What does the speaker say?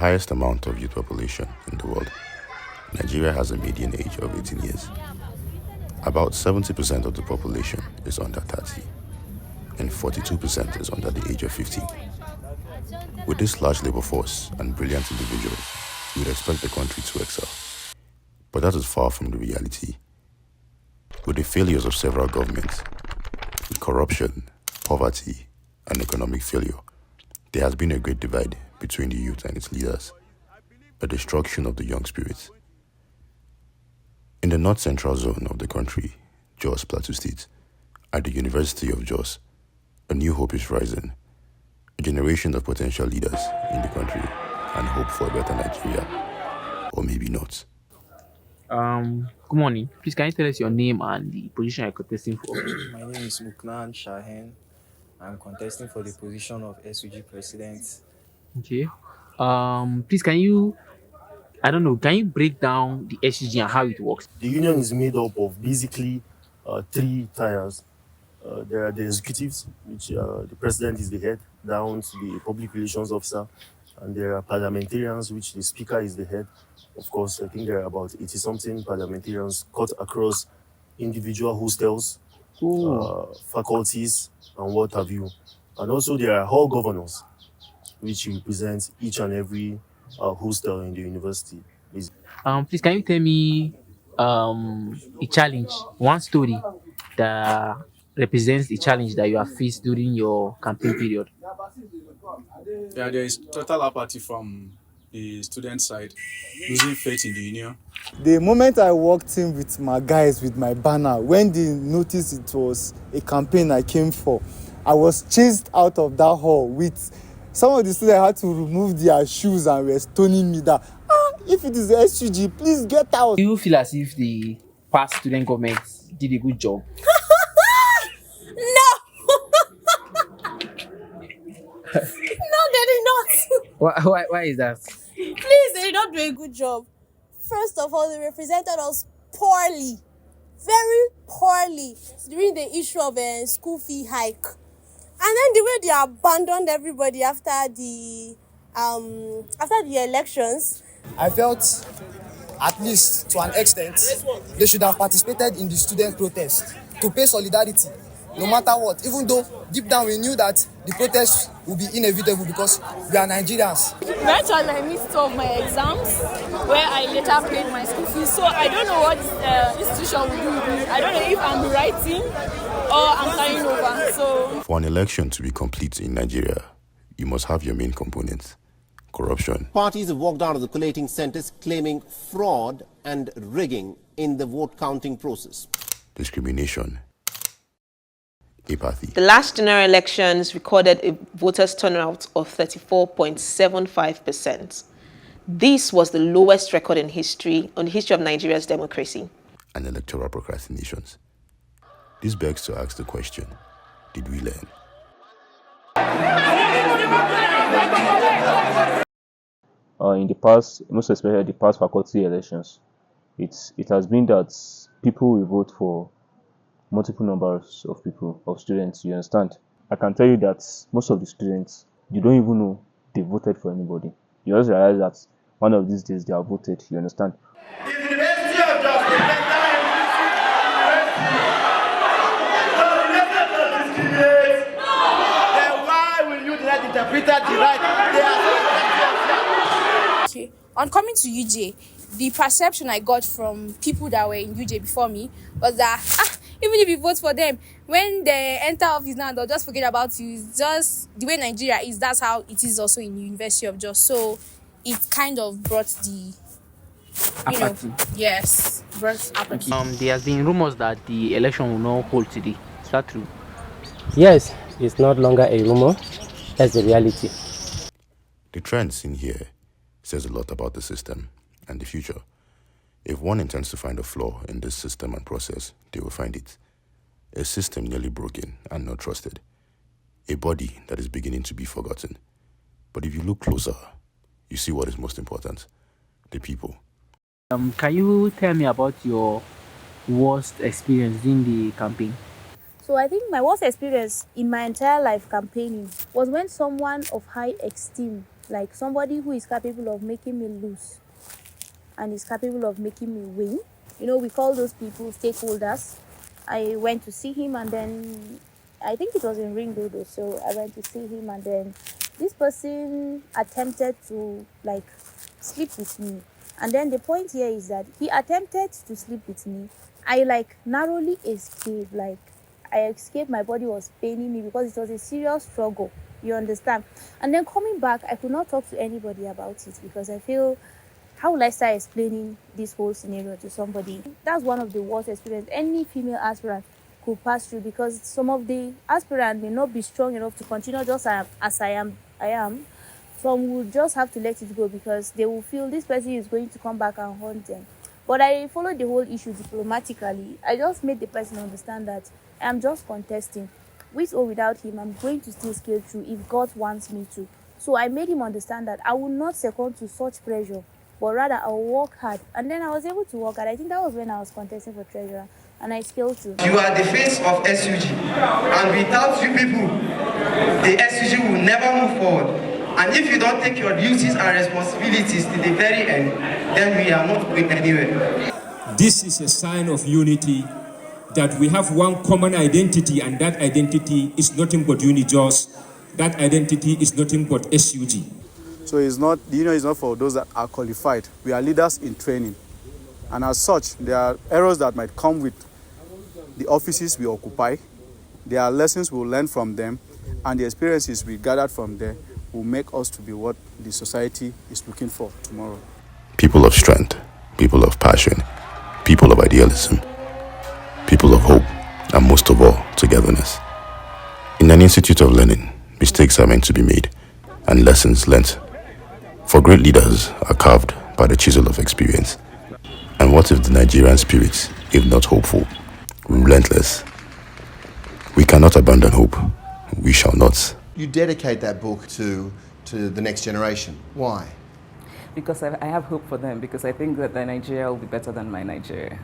highest amount of youth population in the world, Nigeria has a median age of 18 years. About 70% of the population is under 30, and 42% is under the age of 50. With this large labor force and brilliant individuals, you would expect the country to excel. But that is far from the reality. With the failures of several governments, with corruption, poverty, and economic failure, there has been a great divide between the youth and its leaders, a destruction of the young spirit. In the north-central zone of the country, Jos Plateau State, at the University of Jos, a new hope is rising, a generation of potential leaders in the country, and hope for a better Nigeria, or maybe not. Good morning. Please, can you tell us your name and the position you're contesting for? My name is Muknan Shahen. I'm contesting for the position of SUG president. Okay. Please, can you break down the SUG and how it works? The union is made up of basically three tiers. There are the executives, which the president is the head, down to the public relations officer, and there are parliamentarians, which the speaker is the head. Of course, I think there are about 80-something parliamentarians cut across individual hostels, faculties, and what have you. And also there are hall governors, which represent each and every hostel in the university. Please, can you tell me a challenge, one story that represents the challenge that you have faced during your campaign period? Yeah, there is total apathy from the student side, losing faith in the union. The moment I walked in with my guys, with my banner, when they noticed it was a campaign I came for, I was chased out of that hall with some of the students had to remove their shoes and were stoning me that, if it is the SUG, please get out. Do you feel as if the past student government did a good job? No, they did not. Why is that? Please, they did not do a good job. First of all, they represented us poorly, very poorly, during the issue of a school fee hike. And then the way they abandoned everybody after the elections. I felt, at least to an extent, they should have participated in the student protest to pay solidarity, no matter what. Even though deep down we knew that the protest would be inevitable because we are Nigerians. Right on my midst of my exams, where I later paid my school fees. So I don't know what this institution will do with me. I don't know if I'm writing or I'm carrying over. So For an election to be complete in Nigeria, you must have your main components: corruption. Parties have walked out of the collating centers claiming fraud and rigging in the vote counting process. Discrimination. Apathy. The last general elections recorded a voters' turnout of 34.75%. This was the lowest record in history on the history of Nigeria's democracy. And electoral procrastinations. This begs to ask the question, did we learn? In the past, most especially the past faculty elections, it has been that people will vote for multiple numbers of people, of students, you understand? I can tell you that most of the students, you don't even know they voted for anybody. You just realize that one of these days they are voted, you understand? The University of Jos then why will you not interpret the right? okay. On coming to UJ, the perception I got from people that were in UJ before me was that even if you vote for them, when they enter office now, they'll just forget about you. It's just the way Nigeria is, that's how it is also in the University of Jos. So it kind of brought the Apathy. Yes, brought apathy. There has been rumors that the election will not hold today. Is that true? Yes, it's not longer a rumor, that's the reality. The trend seen here says a lot about the system and the future. If one intends to find a flaw in this system and process, they will find it. A system nearly broken and not trusted. A body that is beginning to be forgotten. But if you look closer, you see what is most important: the people. Can you tell me about your worst experience in the campaign? So I think my worst experience in my entire life campaigning was when someone of high esteem like somebody who is capable of making me lose and is capable of making me win. You know, we call those people stakeholders. I went to see him, and then I think it was in Ring Road, so I went to see him, and then this person attempted to like sleep with me. And then the point here is that he attempted to sleep with me. I like narrowly escaped. Like I escaped, my body was paining me because it was a serious struggle. You understand? And then coming back, I could not talk to anybody about it because I feel, how will I start explaining this whole scenario to somebody? That's one of the worst experiences any female aspirant could pass through, because some of the aspirants may not be strong enough to continue just as I am. Some will just have to let it go because they will feel this person is going to come back and haunt them. But I followed the whole issue diplomatically. I just made the person understand that I am just contesting. With or without him, I'm going to still scale through if God wants me to. So I made him understand that I will not succumb to such pressure, but rather I'll work hard. And then I was able to work hard. I think that was when I was contesting for treasurer, and I scaled through. You are the face of SUG, and without you people, the SUG will never move forward. And if you don't take your duties and responsibilities to the very end, then we are not going anywhere. This is a sign of unity, that we have one common identity, and that identity is nothing but Unijos. That identity is nothing but SUG. So it's not, the union is not for those that are qualified. We are leaders in training. And as such, there are errors that might come with the offices we occupy. There are lessons we'll learn from them, and the experiences we gathered from there will make us to be what the society is looking for tomorrow. People of strength, people of passion, people of idealism, people of hope, and most of all, togetherness. In an institute of learning, mistakes are meant to be made, and lessons learnt. For great leaders are carved by the chisel of experience. And what if the Nigerian spirit, if not hopeful, relentless? We cannot abandon hope. We shall not. You dedicate that book to the next generation. Why? Because I have hope for them, because I think that their Nigeria will be better than my Nigeria.